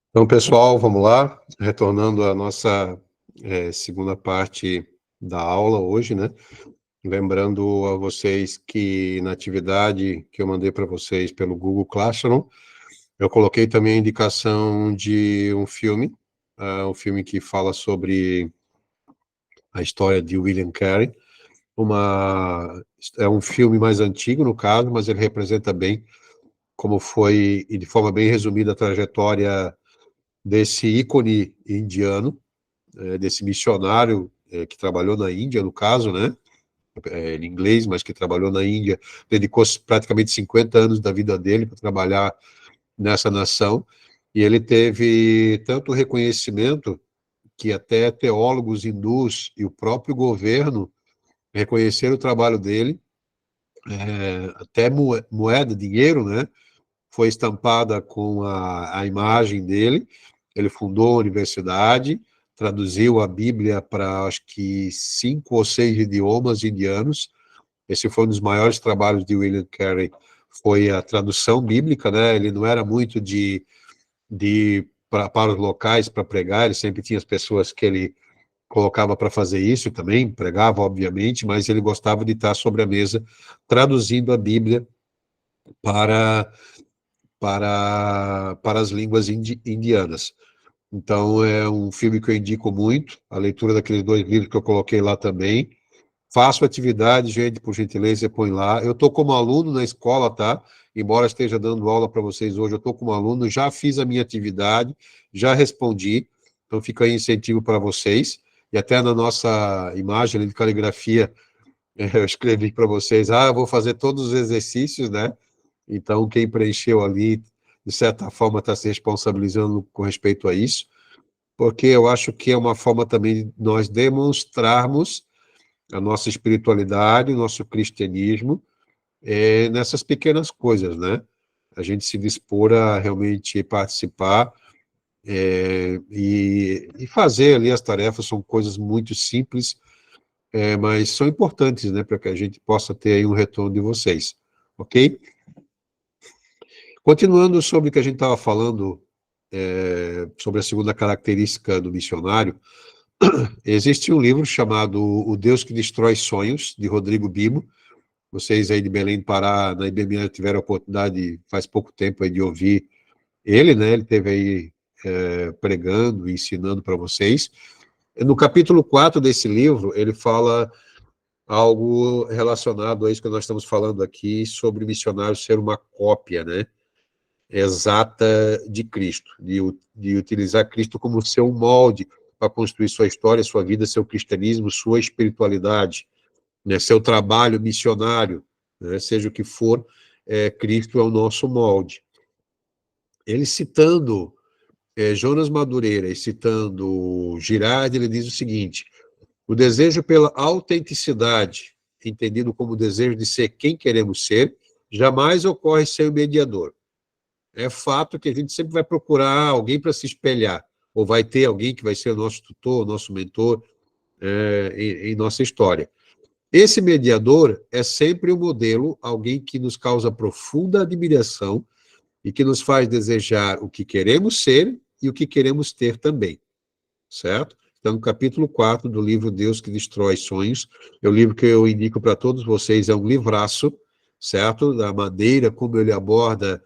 Então, pessoal, vamos lá, retornando à nossa segunda parte da aula hoje, né? Lembrando a vocês que na atividade que eu mandei para vocês pelo Google Classroom, eu coloquei também a indicação de um filme que fala sobre a história de William Carey. É um filme mais antigo, no caso, mas ele representa bem como foi, e de forma bem resumida, a trajetória desse ícone indiano, desse missionário que trabalhou na Índia, no caso, né? Em inglês, mas que trabalhou na Índia, dedicou praticamente 50 anos da vida dele para trabalhar nessa nação, e ele teve tanto reconhecimento que até teólogos hindus e o próprio governo reconheceram o trabalho dele, até moeda, dinheiro, né? Foi estampada com a imagem dele. Ele fundou a universidade, traduziu a Bíblia para, acho que, 5 ou 6 idiomas indianos. Esse foi um dos maiores trabalhos de William Carey, foi a tradução bíblica, né? Ele não era muito para os locais para pregar, ele sempre tinha as pessoas que ele colocava para fazer isso também, pregava, obviamente, mas ele gostava de estar sobre a mesa traduzindo a Bíblia para para as línguas indianas. Então, é um filme que eu indico muito, a leitura daqueles 2 livros que eu coloquei lá também. Faço atividade, gente, por gentileza, põe lá. Eu estou como aluno na escola, tá? Embora esteja dando aula para vocês hoje, eu estou como aluno, já fiz a minha atividade, já respondi, então fica aí incentivo para vocês. E até na nossa imagem ali de caligrafia, eu escrevi para vocês, eu vou fazer todos os exercícios, né? Então, quem preencheu ali, de certa forma, está se responsabilizando com respeito a isso, porque eu acho que é uma forma também de nós demonstrarmos a nossa espiritualidade, o nosso cristianismo, nessas pequenas coisas, né? A gente se dispor a realmente participar e fazer ali as tarefas, são coisas muito simples, mas são importantes, né, para que a gente possa ter aí um retorno de vocês, ok? Continuando sobre o que a gente estava falando, sobre a segunda característica do missionário, existe um livro chamado O Deus que Destrói Sonhos, de Rodrigo Bibo. Vocês aí de Belém do Pará, na IBME, tiveram a oportunidade, faz pouco tempo, aí, de ouvir ele, né? Ele esteve aí pregando, ensinando para vocês. No capítulo 4 desse livro, ele fala algo relacionado a isso que nós estamos falando aqui, sobre o missionário ser uma cópia, né? Exata de Cristo, de utilizar Cristo como seu molde para construir sua história, sua vida, seu cristianismo, sua espiritualidade, né, seu trabalho missionário, né, seja o que for, Cristo é o nosso molde. Ele citando Jonas Madureira e citando Girardi, ele diz o seguinte: o desejo pela autenticidade, entendido como o desejo de ser quem queremos ser, jamais ocorre sem o mediador. É fato que a gente sempre vai procurar alguém para se espelhar, ou vai ter alguém que vai ser o nosso tutor, nosso mentor em nossa história. Esse mediador é sempre o modelo, alguém que nos causa profunda admiração e que nos faz desejar o que queremos ser e o que queremos ter também, certo? Então, no capítulo 4 do livro Deus que Destrói Sonhos, é o livro que eu indico para todos vocês, é um livraço, certo? Da maneira como ele aborda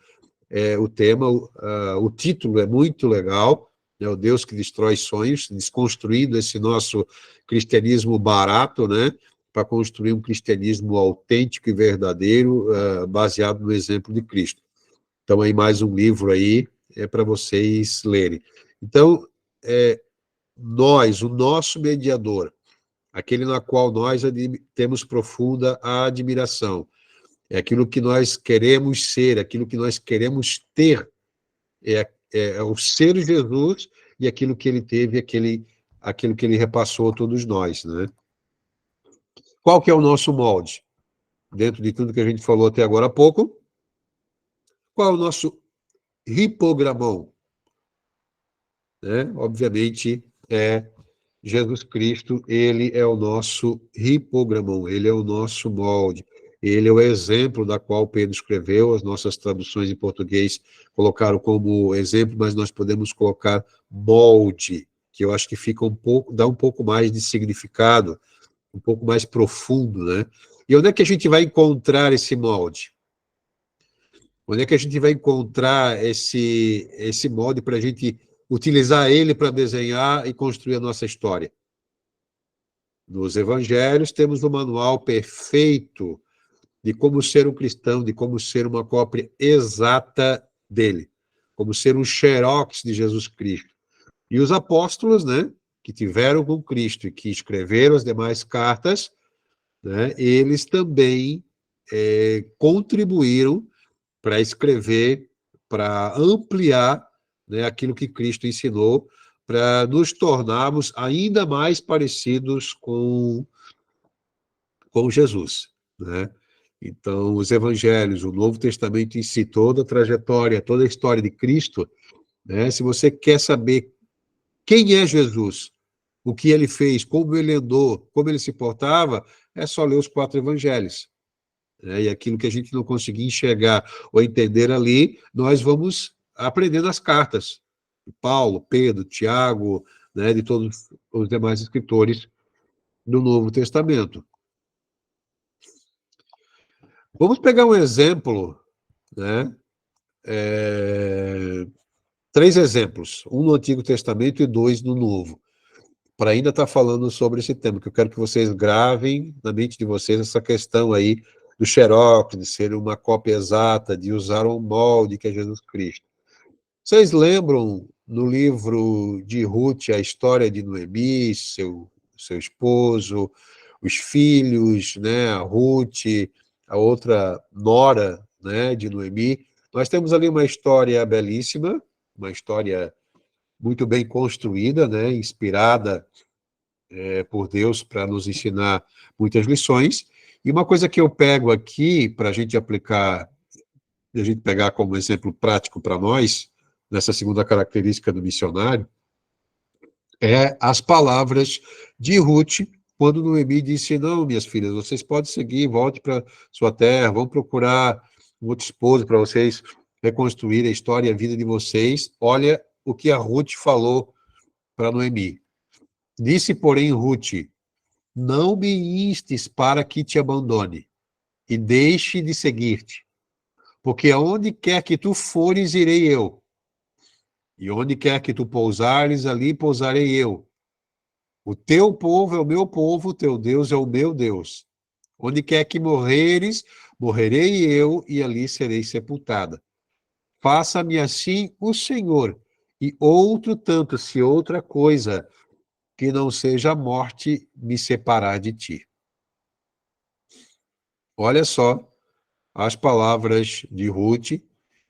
o tema, o título é muito legal, é o Deus que Destrói Sonhos, desconstruindo esse nosso cristianismo barato, né, para construir um cristianismo autêntico e verdadeiro, baseado no exemplo de Cristo. Então, aí mais um livro aí, para vocês lerem. Então, o nosso mediador, aquele na qual nós temos profunda admiração, é aquilo que nós queremos ser, aquilo que nós queremos ter, é o ser Jesus e aquilo que ele teve, aquilo que ele repassou a todos nós, né? Qual que é o nosso molde? Dentro de tudo que a gente falou até agora há pouco, qual é o nosso hipogramão? Né? Obviamente, Jesus Cristo, ele é o nosso hipogramão, ele é o nosso molde. Ele é o exemplo da qual Pedro escreveu, as nossas traduções em português colocaram como exemplo, mas nós podemos colocar molde, que eu acho que fica dá um pouco mais de significado, um pouco mais profundo, né? E onde é que a gente vai encontrar esse molde? Onde é que a gente vai encontrar esse molde para a gente utilizar ele para desenhar e construir a nossa história? Nos evangelhos temos o manual perfeito de como ser um cristão, de como ser uma cópia exata dele, como ser um xerox de Jesus Cristo. E os apóstolos, né, que tiveram com Cristo e que escreveram as demais cartas, né, eles também contribuíram para escrever, para ampliar, né, aquilo que Cristo ensinou, para nos tornarmos ainda mais parecidos com Jesus, né? Então, os evangelhos, o Novo Testamento em si, toda a trajetória, toda a história de Cristo, né? Se você quer saber quem é Jesus, o que ele fez, como ele andou, como ele se portava, é só ler os 4 evangelhos, né? E aquilo que a gente não conseguir enxergar ou entender ali, nós vamos aprender nas cartas. Paulo, Pedro, Tiago, né, de todos os demais escritores do Novo Testamento. Vamos pegar um exemplo, né? 3 exemplos, um no Antigo Testamento e 2 no Novo, para ainda estar falando sobre esse tema, que eu quero que vocês gravem na mente de vocês essa questão aí do xerox, de ser uma cópia exata, de usar um molde que é Jesus Cristo. Vocês lembram no livro de Ruth a história de Noemi, seu esposo, os filhos, né, a Ruth, a outra nora, né, de Noemi? Nós temos ali uma história belíssima, uma história muito bem construída, né, inspirada por Deus para nos ensinar muitas lições. E uma coisa que eu pego aqui para a gente aplicar, a gente pegar como exemplo prático para nós, nessa segunda característica do missionário, é as palavras de Ruth, quando Noemi disse: não, minhas filhas, vocês podem seguir, volte para sua terra, vão procurar um outro esposo para vocês reconstruir a história e a vida de vocês. Olha o que a Ruth falou para Noemi. Disse, porém, Ruth: não me instes para que te abandone e deixe de seguir-te, porque aonde quer que tu fores, irei eu, e onde quer que tu pousares, ali pousarei eu. O teu povo é o meu povo, o teu Deus é o meu Deus. Onde quer que morreres, morrerei eu, e ali serei sepultada. Faça-me assim o Senhor, e outro tanto, se outra coisa, que não seja a morte me separar de ti. Olha só as palavras de Ruth,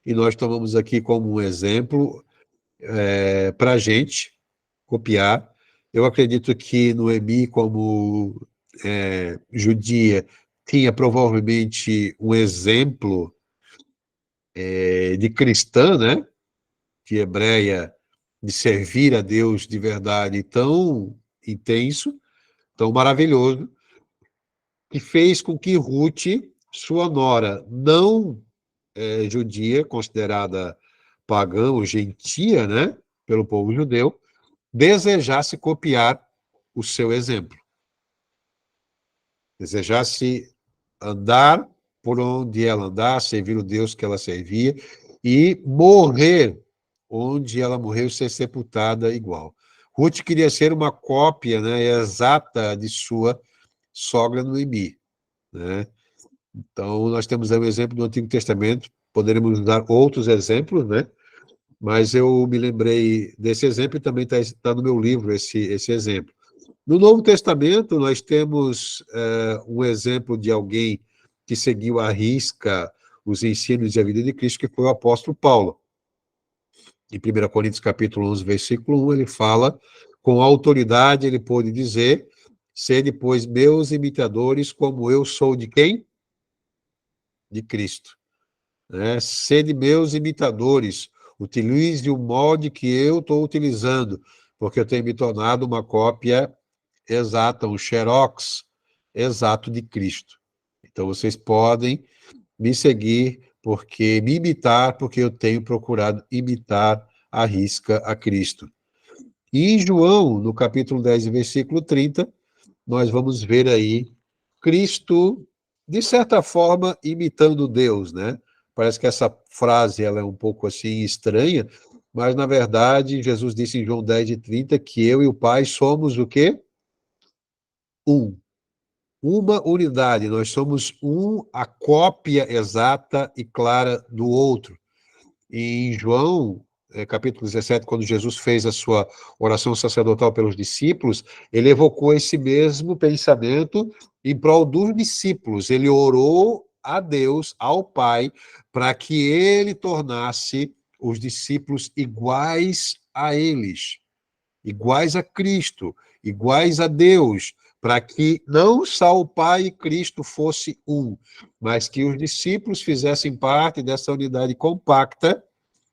e nós tomamos aqui como um exemplo para a gente copiar. Eu acredito que Noemi, como judia, tinha provavelmente um exemplo de cristã, né? De hebreia, de servir a Deus de verdade tão intenso, tão maravilhoso, que fez com que Ruth, sua nora não judia, considerada pagã ou gentia, né? Pelo povo judeu, desejasse copiar o seu exemplo. Desejasse andar por onde ela andar, servir o Deus que ela servia e morrer onde ela morreu, ser sepultada igual. Ruth queria ser uma cópia, né, exata de sua sogra Noemi, né? Então, nós temos aí o exemplo do Antigo Testamento, poderemos dar outros exemplos, né? Mas eu me lembrei desse exemplo e também está no meu livro esse exemplo. No Novo Testamento, nós temos um exemplo de alguém que seguiu à risca os ensinos e a vida de Cristo, que foi o apóstolo Paulo. Em 1 Coríntios capítulo 11, versículo 1, ele fala, com autoridade ele pôde dizer, sede, pois, meus imitadores, como eu sou de quem? De Cristo. Né? Sede meus imitadores, utilize o molde que eu estou utilizando, porque eu tenho me tornado uma cópia exata, um xerox exato de Cristo. Então, vocês podem me seguir, porque me imitar, porque eu tenho procurado imitar à risca a Cristo. E em João, no capítulo 10, versículo 30, nós vamos ver aí Cristo, de certa forma, imitando Deus, né? Parece que essa frase ela é um pouco assim estranha, mas na verdade Jesus disse em João 10:30 que eu e o Pai somos o quê? Um. Uma unidade, nós somos um, a cópia exata e clara do outro. E em João, capítulo 17, quando Jesus fez a sua oração sacerdotal pelos discípulos, ele evocou esse mesmo pensamento em prol dos discípulos. Ele orou a Deus, ao Pai, para que ele tornasse os discípulos iguais a eles, iguais a Cristo, iguais a Deus, para que não só o Pai e Cristo fosse um, mas que os discípulos fizessem parte dessa unidade compacta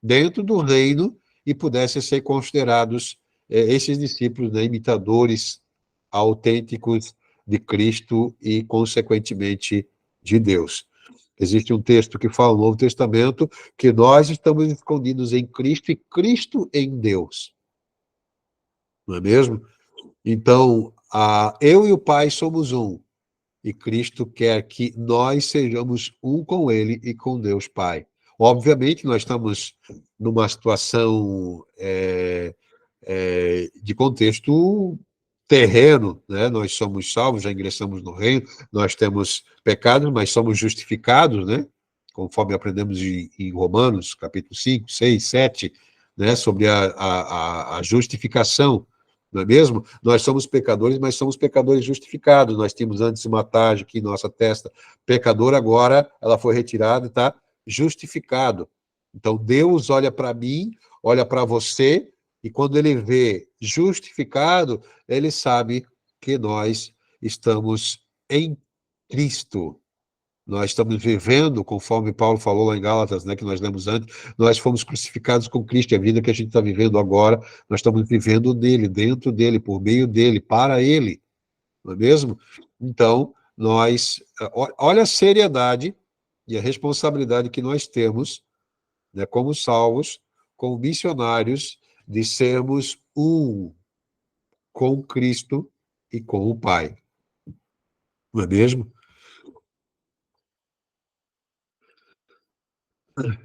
dentro do reino e pudessem ser considerados esses discípulos, né, imitadores autênticos de Cristo e, consequentemente, de Deus. Existe um texto que fala no Novo Testamento que nós estamos escondidos em Cristo e Cristo em Deus. Não é mesmo? Então, eu e o Pai somos um, e Cristo quer que nós sejamos um com Ele e com Deus Pai. Obviamente, nós estamos numa situação de contexto terreno, né? Nós somos salvos, já ingressamos no reino, nós temos pecados, mas somos justificados, né? Conforme aprendemos em Romanos, capítulo 5, 6, 7, né? Sobre a justificação, não é mesmo? Nós somos pecadores, mas somos pecadores justificados. Nós tínhamos antes uma tarde aqui em nossa testa, pecador, agora ela foi retirada e está justificado. Então, Deus olha para mim, olha para você, e quando ele vê justificado, ele sabe que nós estamos em Cristo. Nós estamos vivendo, conforme Paulo falou lá em Gálatas, né, que nós lemos antes, nós fomos crucificados com Cristo, e a vida que a gente está vivendo agora, nós estamos vivendo nele, dentro dele, por meio dele, para ele, não é mesmo? Então, olha a seriedade e a responsabilidade que nós temos, né, como salvos, como missionários, de sermos um com Cristo e com o Pai. Não é mesmo?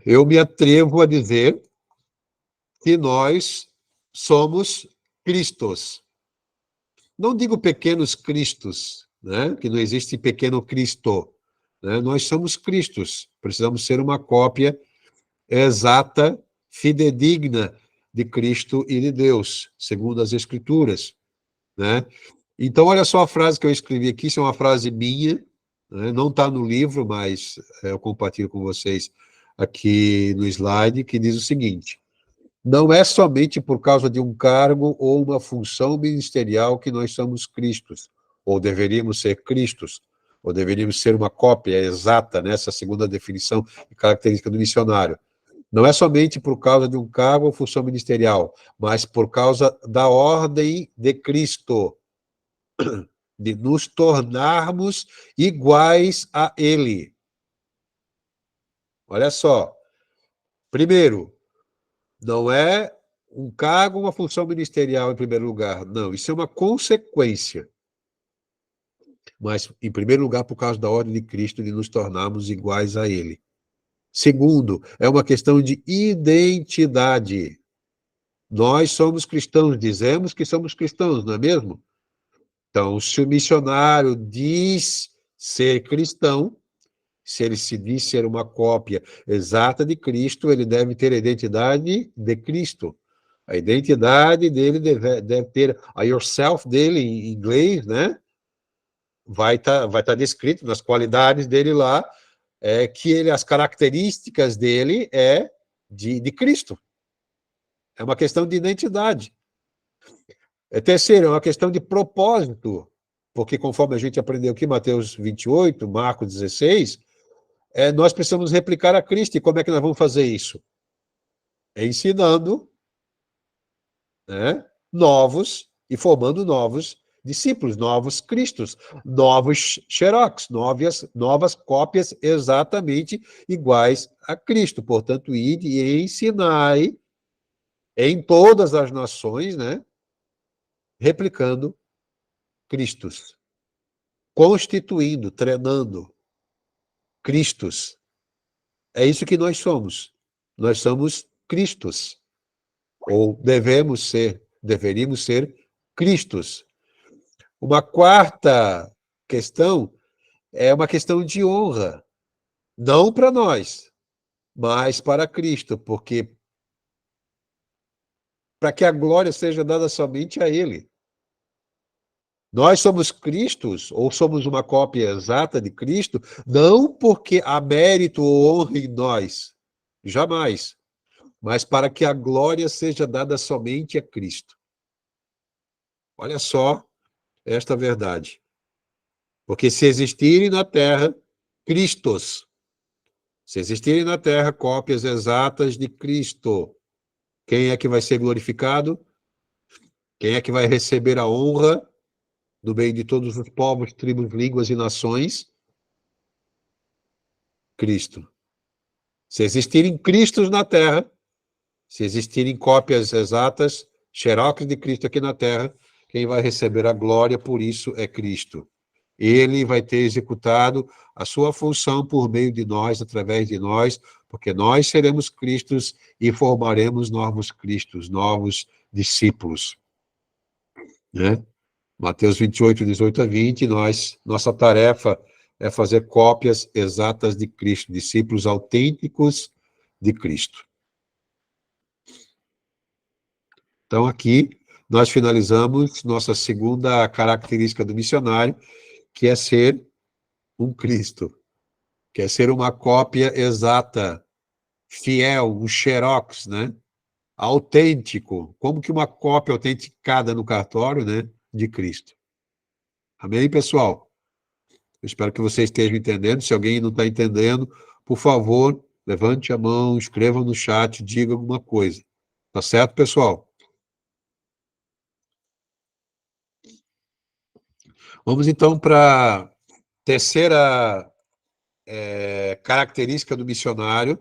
Eu me atrevo a dizer que nós somos Cristos. Não digo pequenos Cristos, né? Que não existe pequeno Cristo. Né? Nós somos Cristos. Precisamos ser uma cópia exata, fidedigna de Cristo e de Deus, segundo as Escrituras. Né? Então, olha só a frase que eu escrevi aqui, isso é uma frase minha, né? Não está no livro, mas eu compartilho com vocês aqui no slide, que diz o seguinte: não é somente por causa de um cargo ou uma função ministerial que nós somos Cristos, ou deveríamos ser Cristos, ou deveríamos ser uma cópia exata nessa segunda definição e característica do missionário. Não é somente por causa de um cargo ou função ministerial, mas por causa da ordem de Cristo, de nos tornarmos iguais a Ele. Olha só. Primeiro, não é um cargo ou uma função ministerial em primeiro lugar. Não, isso é uma consequência. Mas, em primeiro lugar, por causa da ordem de Cristo, de nos tornarmos iguais a Ele. Segundo, é uma questão de identidade. Nós somos cristãos, dizemos que somos cristãos, não é mesmo? Então, se o missionário diz ser cristão, se ele se diz ser uma cópia exata de Cristo, ele deve ter a identidade de Cristo. A identidade dele deve ter a yourself dele em inglês, né? Vai tá descrito nas qualidades dele lá, as características dele de Cristo. É uma questão de identidade. Terceiro, é uma questão de propósito, porque conforme a gente aprendeu aqui, Mateus 28, Marcos 16, nós precisamos replicar a Cristo. E como é que nós vamos fazer isso? Ensinando, né, novos e formando novos discípulos, novos cristos, novos xerox, novas cópias exatamente iguais a Cristo. Portanto, ide e ensinai em todas as nações, né, replicando Cristos, constituindo, treinando Cristos. É isso que nós somos. Nós somos Cristos, ou deveríamos ser Cristos. Uma quarta questão é uma questão de honra, não para nós, mas para Cristo, porque para que a glória seja dada somente a Ele. Nós somos Cristos, ou somos uma cópia exata de Cristo, não porque há mérito ou honra em nós, jamais, mas para que a glória seja dada somente a Cristo. Olha só esta verdade. Porque se existirem na terra Cristos, se existirem na terra cópias exatas de Cristo, quem é que vai ser glorificado? Quem é que vai receber a honra no meio de todos os povos, tribos, línguas e nações? Cristo. Se existirem Cristos na terra, se existirem cópias exatas, xerox de Cristo aqui na terra, quem vai receber a glória por isso é Cristo. Ele vai ter executado a sua função por meio de nós, através de nós, porque nós seremos Cristos e formaremos novos Cristos, novos discípulos. Né? Mateus 28, 18 a 20, nossa tarefa é fazer cópias exatas de Cristo, discípulos autênticos de Cristo. Então, aqui, nós finalizamos nossa segunda característica do missionário, que é ser um Cristo, que é ser uma cópia exata, fiel, um xerox, né? Autêntico, como que uma cópia autenticada no cartório, né? De Cristo. Amém, pessoal? Eu espero que vocês estejam entendendo. Se alguém não está entendendo, por favor, levante a mão, escreva no chat, diga alguma coisa. Tá certo, pessoal? Vamos então para a terceira característica do missionário,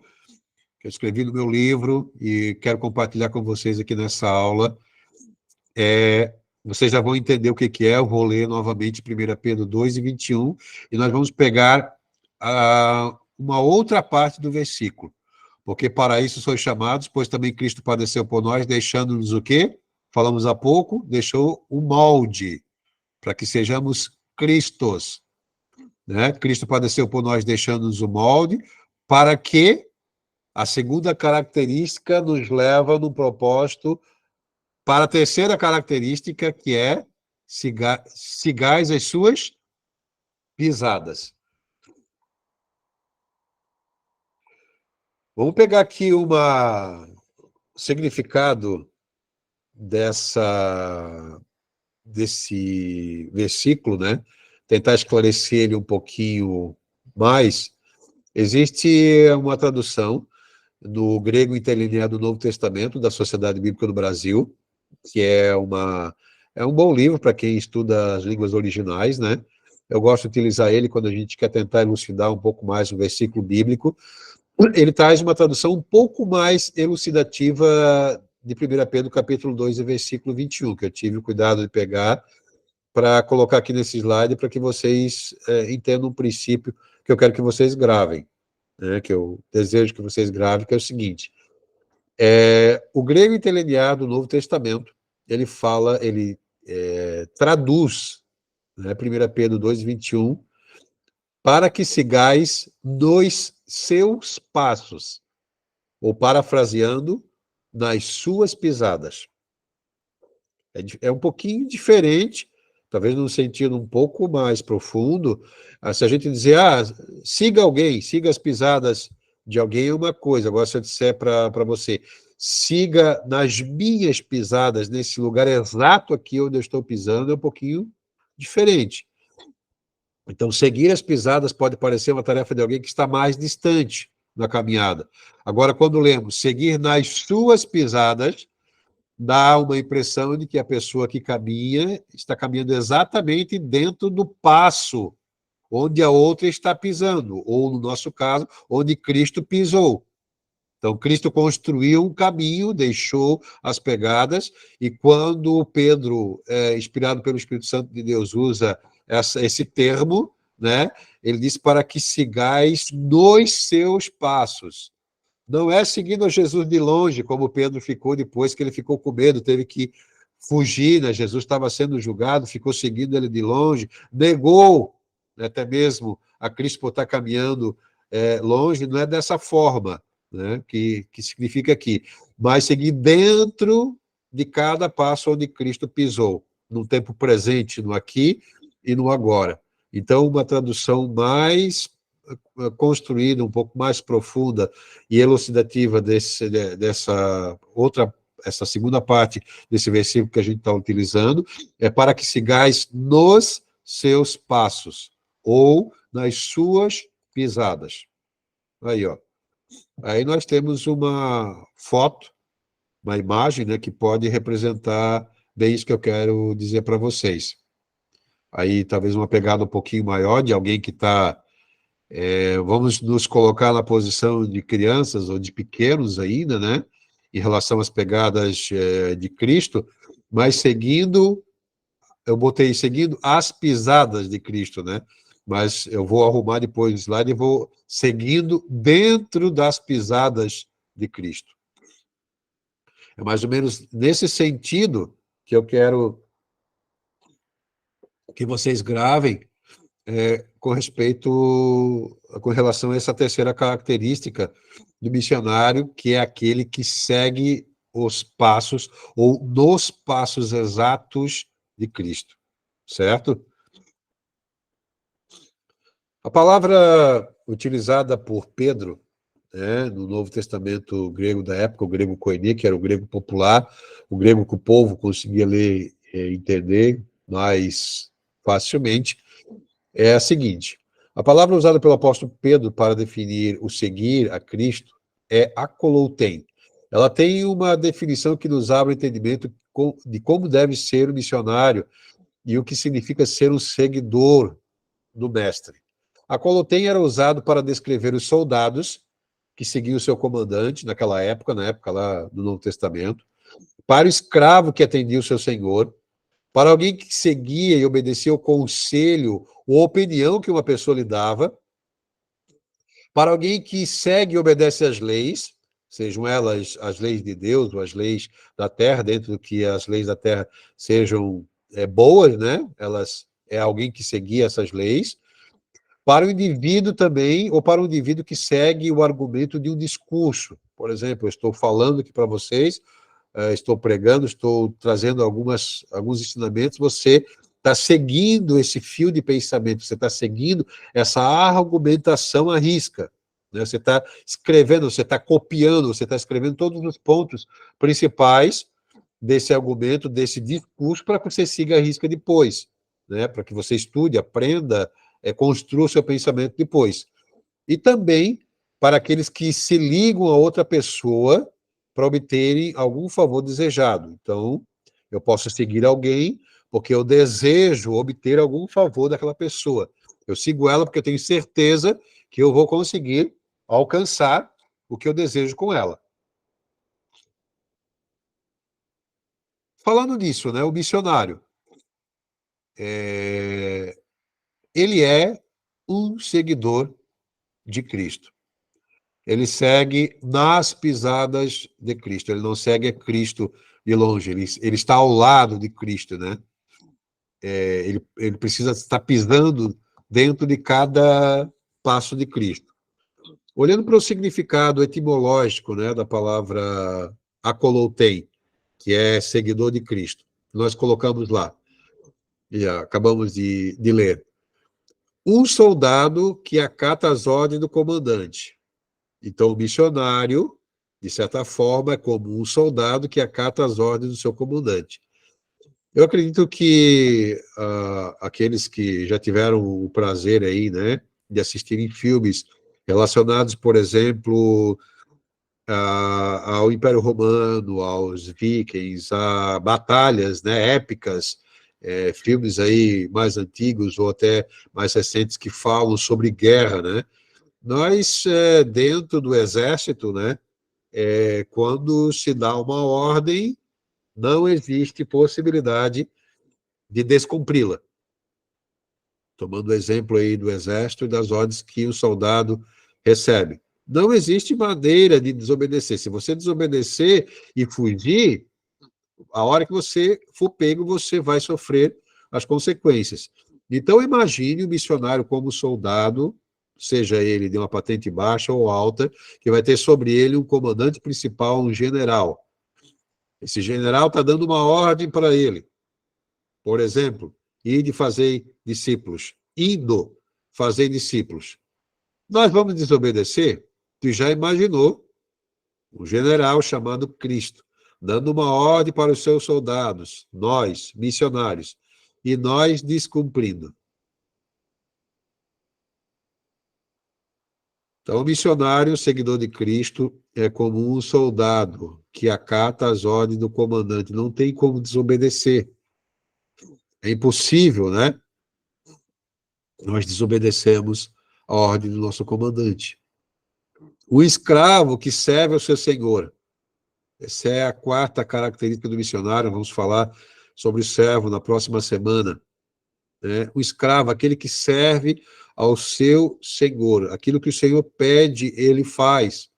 que eu escrevi no meu livro e quero compartilhar com vocês aqui nessa aula. Vocês já vão entender o que é, eu vou ler novamente 1 Pedro 2 e 21, e nós vamos pegar uma outra parte do versículo. Porque para isso sois chamados, pois também Cristo padeceu por nós, deixando-nos o quê? Falamos há pouco, deixou o molde, para que sejamos Cristos. Né? Cristo padeceu por nós, deixando-nos o molde, para que a segunda característica nos leva no propósito para a terceira característica, que é sigais as suas pisadas. Vamos pegar aqui o significado desse versículo, né? Tentar esclarecer ele um pouquinho mais. Existe uma tradução no grego interlineado do Novo Testamento da Sociedade Bíblica do Brasil, que é um bom livro para quem estuda as línguas originais, né? Eu gosto de utilizar ele quando a gente quer tentar elucidar um pouco mais o versículo bíblico. Ele traz uma tradução um pouco mais elucidativa de 1 Pedro, capítulo 2, versículo 21, que eu tive o cuidado de pegar para colocar aqui nesse slide, para que vocês entendam um princípio que eu quero que vocês gravem, né, que eu desejo que vocês gravem, que é o seguinte. O grego interlineado do Novo Testamento, ele traduz, né, 1 Pedro 2, 21, para que sigais nos seus passos, ou parafraseando, nas suas pisadas. É um pouquinho diferente, talvez num sentido um pouco mais profundo. Se a gente dizer, siga alguém, siga as pisadas de alguém é uma coisa. Agora, se eu disser para você, siga nas minhas pisadas, nesse lugar exato aqui onde eu estou pisando, é um pouquinho diferente. Então, seguir as pisadas pode parecer uma tarefa de alguém que está mais distante na caminhada. Agora, quando lemos seguir nas suas pisadas, dá uma impressão de que a pessoa que caminha está caminhando exatamente dentro do passo onde a outra está pisando, ou, no nosso caso, onde Cristo pisou. Então, Cristo construiu um caminho, deixou as pegadas, e quando Pedro, inspirado pelo Espírito Santo de Deus, usa esse termo, né, ele diz para que sigais nos seus passos. Não é seguindo a Jesus de longe, como Pedro ficou depois que ele ficou com medo, teve que fugir, né? Jesus estava sendo julgado, ficou seguindo ele de longe, negou, né, até mesmo a Cristo por estar caminhando longe, não é dessa forma, né, que significa aqui, mas seguir dentro de cada passo onde Cristo pisou, no tempo presente, no aqui e no agora. Então, uma tradução mais construída, um pouco mais profunda e elucidativa essa segunda parte desse versículo que a gente está utilizando, é para que sigais nos seus passos, ou nas suas pisadas. Aí, ó. Aí nós temos uma foto, uma imagem, né, que pode representar bem isso que eu quero dizer para vocês. Aí talvez uma pegada um pouquinho maior de alguém que está vamos nos colocar na posição de crianças ou de pequenos ainda, né? Em relação às pegadas de Cristo, mas seguindo, eu botei seguindo as pisadas de Cristo, né? Mas eu vou arrumar depois o slide e vou seguindo dentro das pisadas de Cristo. É mais ou menos nesse sentido que eu quero que vocês gravem com relação a essa terceira característica do missionário, que é aquele que segue os passos ou nos passos exatos de Cristo, certo? A palavra utilizada por Pedro, né, no Novo Testamento grego da época, o grego koiné, que era o grego popular, o grego que o povo conseguia ler e entender mais facilmente, é a seguinte: a palavra usada pelo apóstolo Pedro para definir o seguir a Cristo é akolouten. Ela tem uma definição que nos abre o entendimento de como deve ser o missionário e o que significa ser um seguidor do mestre. Akolouten era usado para descrever os soldados que seguiam o seu comandante naquela época, na época lá do Novo Testamento, para o escravo que atendia o seu senhor, para alguém que seguia e obedecia o conselho ou opinião que uma pessoa lhe dava, para alguém que segue e obedece às leis, sejam elas as leis de Deus ou as leis da terra, dentro do que as leis da terra sejam boas, né? Elas é alguém que seguia essas leis, para o indivíduo também, ou para o indivíduo que segue o argumento de um discurso. Por exemplo, eu estou falando aqui para vocês, estou pregando, estou trazendo alguns ensinamentos, você está seguindo esse fio de pensamento, você está seguindo essa argumentação à risca, né? Você está escrevendo, você está copiando, você está escrevendo todos os pontos principais desse argumento, desse discurso, para que você siga a risca depois, né? Para que você estude, aprenda, construa o seu pensamento depois. E também para aqueles que se ligam a outra pessoa para obterem algum favor desejado. Então, eu posso seguir alguém porque eu desejo obter algum favor daquela pessoa. Eu sigo ela porque eu tenho certeza que eu vou conseguir alcançar o que eu desejo com ela. Falando nisso, né, o missionário, ele é um seguidor de Cristo. Ele segue nas pisadas de Cristo. Ele não segue Cristo de longe. Ele está ao lado de Cristo, né? Ele precisa estar pisando dentro de cada passo de Cristo. Olhando para o significado etimológico, né, da palavra akoloutei, que é seguidor de Cristo, nós colocamos lá, e acabamos de ler. Um soldado que acata as ordens do comandante. Então, o missionário, de certa forma, é como um soldado que acata as ordens do seu comandante. Eu acredito que aqueles que já tiveram o prazer aí, né, de assistirem filmes relacionados, por exemplo, ao Império Romano, aos vikings, a batalhas, né, épicas, filmes aí mais antigos ou até mais recentes que falam sobre guerra, né? Nós, dentro do exército, né, quando se dá uma ordem, não existe possibilidade de descumpri-la. Tomando o exemplo aí do exército e das ordens que o soldado recebe. Não existe maneira de desobedecer. Se você desobedecer e fugir, a hora que você for pego, você vai sofrer as consequências. Então, imagine o missionário como soldado, seja ele de uma patente baixa ou alta, que vai ter sobre ele um comandante principal, um general. Esse general está dando uma ordem para ele. Por exemplo, ide fazer discípulos. Indo fazer discípulos. Nós vamos desobedecer? Tu já imaginou um general chamado Cristo, dando uma ordem para os seus soldados, nós, missionários, e nós descumprindo. Então, o missionário, seguidor de Cristo, é como um soldado que acata as ordens do comandante. Não tem como desobedecer. É impossível, né? Nós desobedecemos a ordem do nosso comandante. O escravo que serve ao seu senhor. Essa é a quarta característica do missionário. Vamos falar sobre o servo na próxima semana. Né? O escravo, aquele que serve ao seu senhor. Aquilo que o Senhor pede, ele faz.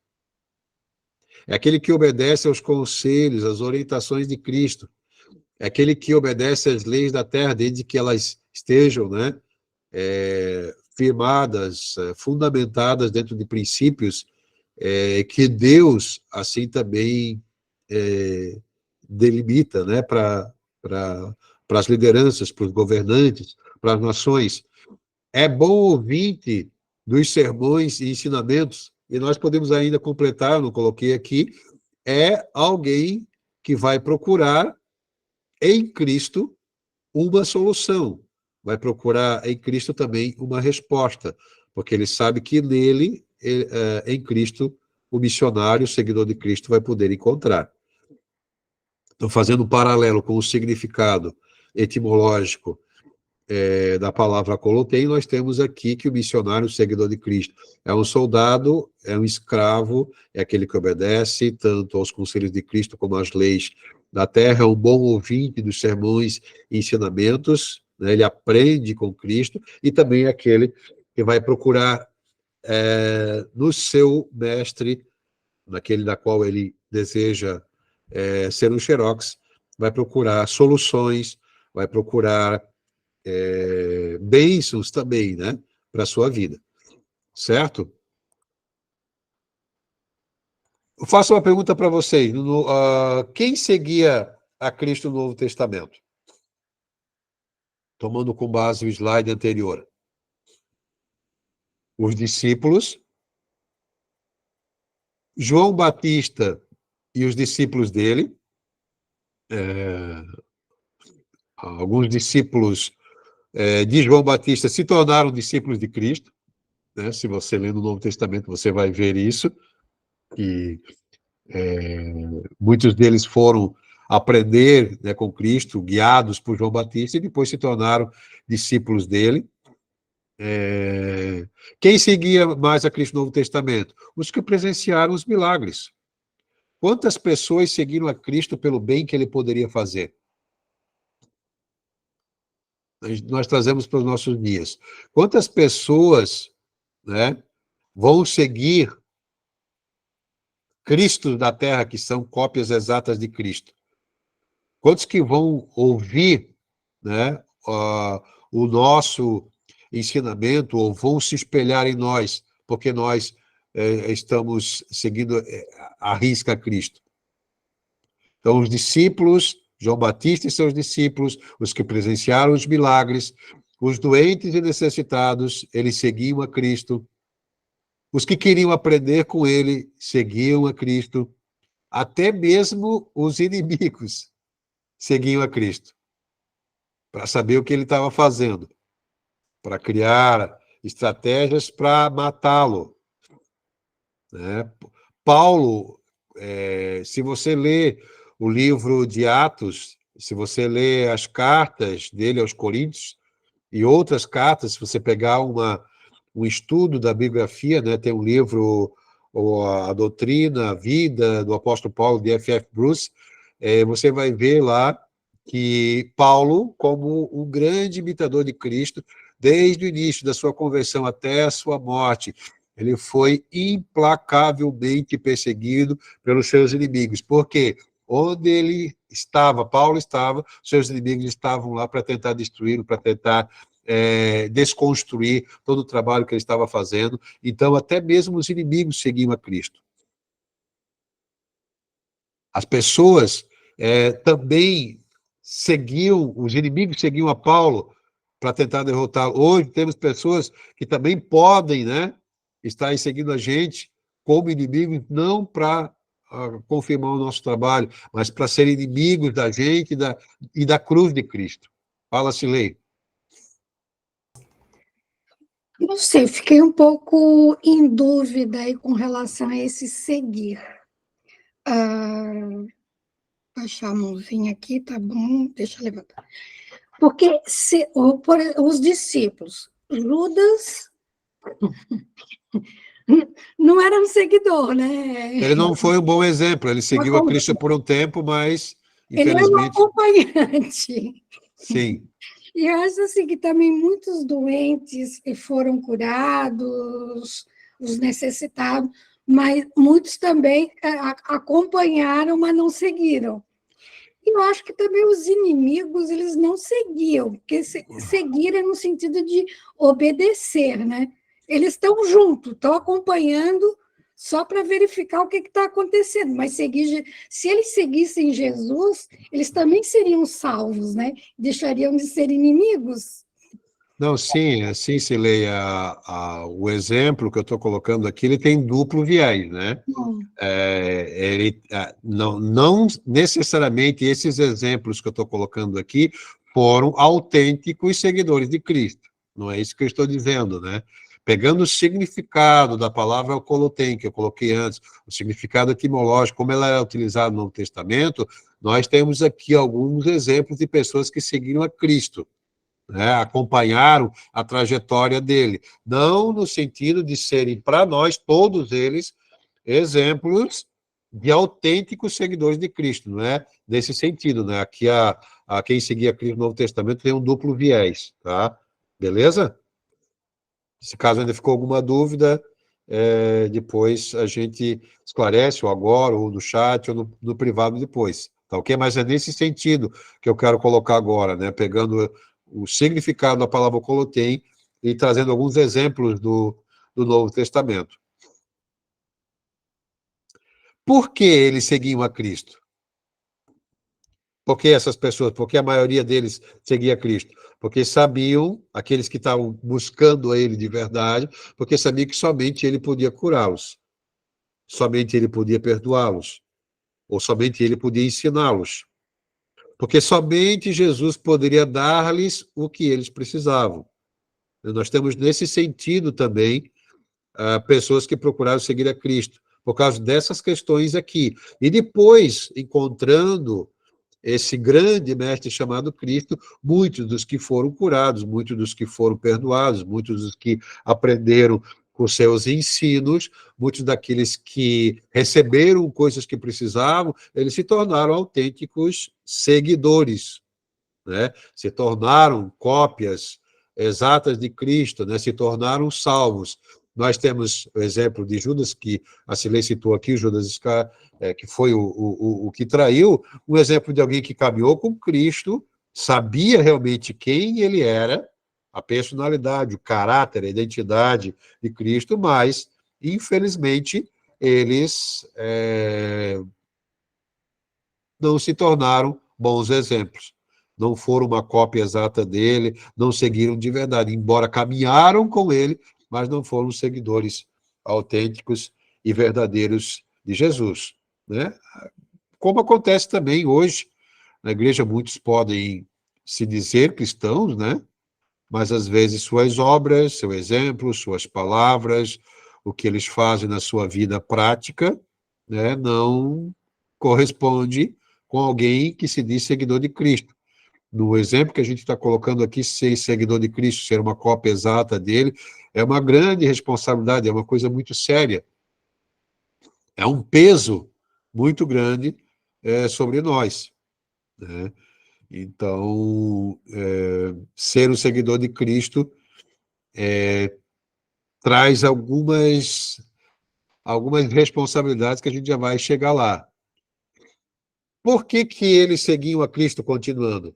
É aquele que obedece aos conselhos, às orientações de Cristo. É aquele que obedece às leis da terra, desde que elas estejam, né, firmadas, fundamentadas dentro de princípios que Deus, assim, também delimita, né, para as lideranças, para os governantes, para as nações. É bom ouvinte dos sermões e ensinamentos, e nós podemos ainda completar, eu não coloquei aqui, é alguém que vai procurar em Cristo uma solução, vai procurar em Cristo também uma resposta, porque ele sabe que nele, em Cristo, o missionário, o seguidor de Cristo, vai poder encontrar. Então, fazendo um paralelo com o significado etimológico da palavra colotei, nós temos aqui que o missionário, o seguidor de Cristo, é um soldado, é um escravo, é aquele que obedece tanto aos conselhos de Cristo como às leis da terra, é um bom ouvinte dos sermões e ensinamentos, né? Ele aprende com Cristo, e também é aquele que vai procurar no seu mestre, naquele da qual ele deseja ser um xerox, vai procurar soluções, vai procurar bênçãos também, né, para a sua vida, certo? Eu faço uma pergunta para vocês. Quem seguia a Cristo no Novo Testamento? Tomando com base o slide anterior. Os discípulos, João Batista e os discípulos dele, alguns discípulos de João Batista se tornaram discípulos de Cristo, né? Se você lê no Novo Testamento, você vai ver isso, que muitos deles foram aprender, né, com Cristo, guiados por João Batista, e depois se tornaram discípulos dele. Quem seguia mais a Cristo no Novo Testamento? Os que presenciaram os milagres. Quantas pessoas seguiram a Cristo pelo bem que ele poderia fazer? Nós trazemos para os nossos dias. Quantas pessoas, né, vão seguir Cristo da terra, que são cópias exatas de Cristo? Quantos que vão ouvir, né, o nosso ensinamento, ou vão se espelhar em nós, porque nós estamos seguindo à risca Cristo? Então, os discípulos, João Batista e seus discípulos, os que presenciaram os milagres, os doentes e necessitados, eles seguiam a Cristo. Os que queriam aprender com ele, seguiam a Cristo. Até mesmo os inimigos seguiam a Cristo, para saber o que ele estava fazendo, para criar estratégias para matá-lo, né? Paulo Se você lê o livro de Atos, se você lê as cartas dele aos Coríntios e outras cartas, se você pegar um estudo da biografia, né, tem um livro, A Doutrina, a Vida, do apóstolo Paulo, de F.F. Bruce, você vai ver lá que Paulo, como um grande imitador de Cristo, desde o início da sua conversão até a sua morte, ele foi implacavelmente perseguido pelos seus inimigos. Por quê? Onde ele estava, Paulo estava, seus inimigos estavam lá para tentar destruí-lo, para tentar desconstruir todo o trabalho que ele estava fazendo. Então, até mesmo os inimigos seguiam a Cristo. As pessoas também seguiam, os inimigos seguiam a Paulo para tentar derrotá-lo. Hoje temos pessoas que também podem, né, estar seguindo a gente como inimigos, não para confirmar o nosso trabalho, mas para serem inimigos da gente e da cruz de Cristo. Fala, Silei. Não sei, fiquei um pouco em dúvida aí com relação a esse seguir. Baixar a mãozinha aqui, tá bom? Deixa eu levantar. Porque os discípulos, Judas não era um seguidor, né? Ele não foi um bom exemplo, ele seguiu a Cristo por um tempo, mas, ele era um infelizmente... acompanhante. Sim. E eu acho assim que também muitos doentes foram curados, os necessitados, mas muitos também acompanharam, mas não seguiram. E eu acho que também os inimigos, eles não seguiam, porque seguir é no sentido de obedecer, né? Eles estão juntos, estão acompanhando só para verificar o que está acontecendo, mas se eles seguissem Jesus, eles também seriam salvos, né? Deixariam de ser inimigos. Não, sim, assim se leia o exemplo que eu estou colocando aqui, ele tem duplo viés, né? Não necessariamente esses exemplos que eu estou colocando aqui foram autênticos seguidores de Cristo. Não é isso que eu estou dizendo, né? Pegando o significado da palavra colotem, que eu coloquei antes, o significado etimológico, como ela é utilizada no Novo Testamento, nós temos aqui alguns exemplos de pessoas que seguiram a Cristo, né, acompanharam a trajetória dele. Não no sentido de serem, para nós, todos eles, exemplos de autênticos seguidores de Cristo, não é? Nesse sentido, né? Aqui a quem seguia Cristo no Novo Testamento tem um duplo viés, tá? Beleza? Se caso ainda ficou alguma dúvida, depois a gente esclarece, ou agora, ou no chat, ou no privado depois, tá ok? Mas é nesse sentido que eu quero colocar agora, né? Pegando o significado da palavra colotem e trazendo alguns exemplos do Novo Testamento. Por que eles seguiam a Cristo? Por que essas pessoas? Porque a maioria deles seguia Cristo? Porque sabiam, aqueles que estavam buscando a Ele de verdade, porque sabiam que somente Ele podia curá-los, somente Ele podia perdoá-los, ou somente Ele podia ensiná-los. Porque somente Jesus poderia dar-lhes o que eles precisavam. Nós temos, nesse sentido também, pessoas que procuraram seguir a Cristo, por causa dessas questões aqui. E depois, encontrando esse grande mestre chamado Cristo, muitos dos que foram curados, muitos dos que foram perdoados, muitos dos que aprenderam com seus ensinos, muitos daqueles que receberam coisas que precisavam, eles se tornaram autênticos seguidores, né? Se tornaram cópias exatas de Cristo, né? Se tornaram salvos. Nós temos o exemplo de Judas, que a Silei citou aqui, Judas que foi o que traiu, um exemplo de alguém que caminhou com Cristo, sabia realmente quem ele era, a personalidade, o caráter, a identidade de Cristo, mas, infelizmente, eles não se tornaram bons exemplos. Não foram uma cópia exata dele, não seguiram de verdade, embora caminharam com ele, mas não foram seguidores autênticos e verdadeiros de Jesus, né? Como acontece também hoje, na igreja muitos podem se dizer cristãos, né? Mas às vezes suas obras, seu exemplo, suas palavras, o que eles fazem na sua vida prática, né, não corresponde com alguém que se diz seguidor de Cristo. No exemplo que a gente está colocando aqui, ser seguidor de Cristo, ser uma cópia exata dele, é uma grande responsabilidade, é uma coisa muito séria. É um peso muito grande sobre nós, né? Então, ser um seguidor de Cristo traz algumas responsabilidades que a gente já vai chegar lá. Por que que eles seguiam a Cristo continuando?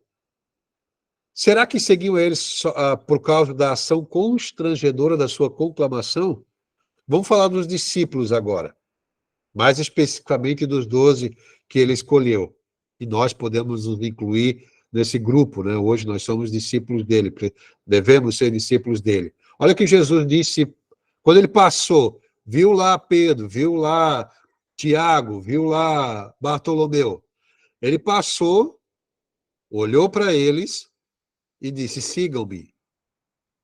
Será que seguiam eles por causa da ação constrangedora da sua conclamação? Vamos falar dos discípulos agora, mais especificamente dos 12 que ele escolheu. E nós podemos nos incluir nesse grupo, né? Hoje nós somos discípulos dele, devemos ser discípulos dele. Olha o que Jesus disse quando ele passou, viu lá Pedro, viu lá Tiago, viu lá Bartolomeu. Ele passou, olhou para eles e disse: sigam-me.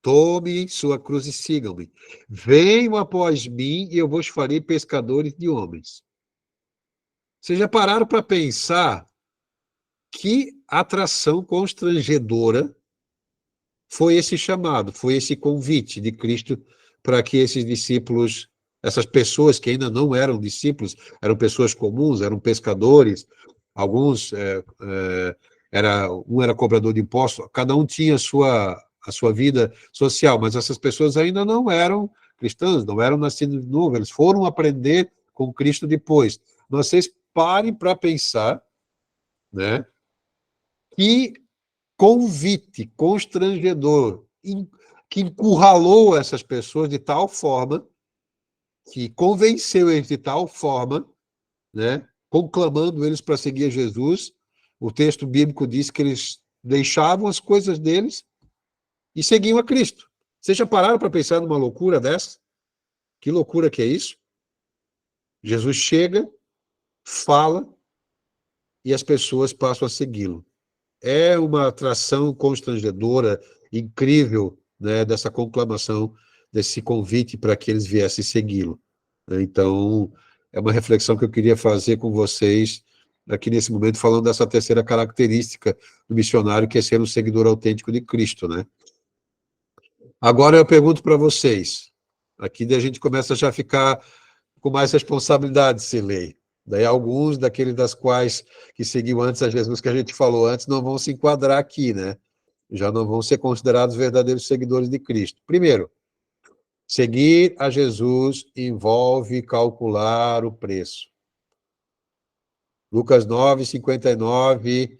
Tomem sua cruz e sigam-me. Venham após mim e eu vos farei pescadores de homens. Vocês já pararam para pensar que atração constrangedora foi esse chamado, foi esse convite de Cristo para que esses discípulos, essas pessoas que ainda não eram discípulos, eram pessoas comuns, eram pescadores, alguns, um era cobrador de impostos, cada um tinha a sua vida social, mas essas pessoas ainda não eram cristãs, não eram nascidos de novo, eles foram aprender com Cristo depois. Vocês parem para pensar, né, que convite constrangedor que encurralou essas pessoas de tal forma, que convenceu eles de tal forma, né, conclamando eles para seguir a Jesus. O texto bíblico diz que eles deixavam as coisas deles e seguiam a Cristo. Vocês já pararam para pensar numa loucura dessa? Que loucura que é isso? Jesus chega, fala e as pessoas passam a segui-lo. É uma atração constrangedora, incrível, né, dessa conclamação, desse convite para que eles viessem segui-lo. Então, é uma reflexão que eu queria fazer com vocês aqui nesse momento, falando dessa terceira característica do missionário, que é ser um seguidor autêntico de Cristo, né? Agora eu pergunto para vocês, aqui a gente começa já a ficar com mais responsabilidade, Silei. Daí alguns daqueles das quais que seguiu antes a Jesus, que a gente falou antes, não vão se enquadrar aqui, né? Já não vão ser considerados verdadeiros seguidores de Cristo. Primeiro, seguir a Jesus envolve calcular o preço. Lucas 9:59,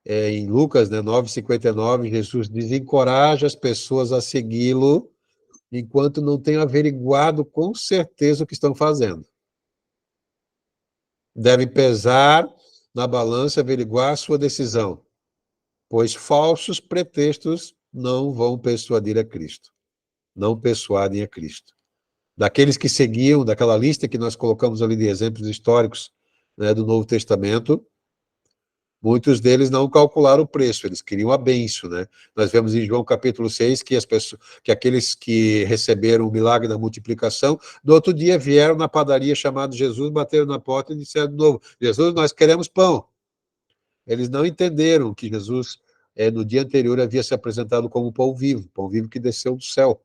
em Lucas, né, 9:59, Jesus desencoraja as pessoas a segui-lo enquanto não tenham averiguado com certeza o que estão fazendo. Devem pesar na balança, averiguar a sua decisão, pois falsos pretextos não vão persuadir a Cristo. Não persuadem a Cristo. Daqueles que seguiam, daquela lista que nós colocamos ali de exemplos históricos, né, do Novo Testamento, muitos deles não calcularam o preço, eles queriam a bênção, né? Nós vemos em João capítulo 6 que aqueles que receberam o milagre da multiplicação, no outro dia vieram na padaria chamado Jesus, bateram na porta e disseram de novo: Jesus, nós queremos pão. Eles não entenderam que Jesus, no dia anterior, havia se apresentado como pão vivo que desceu do céu,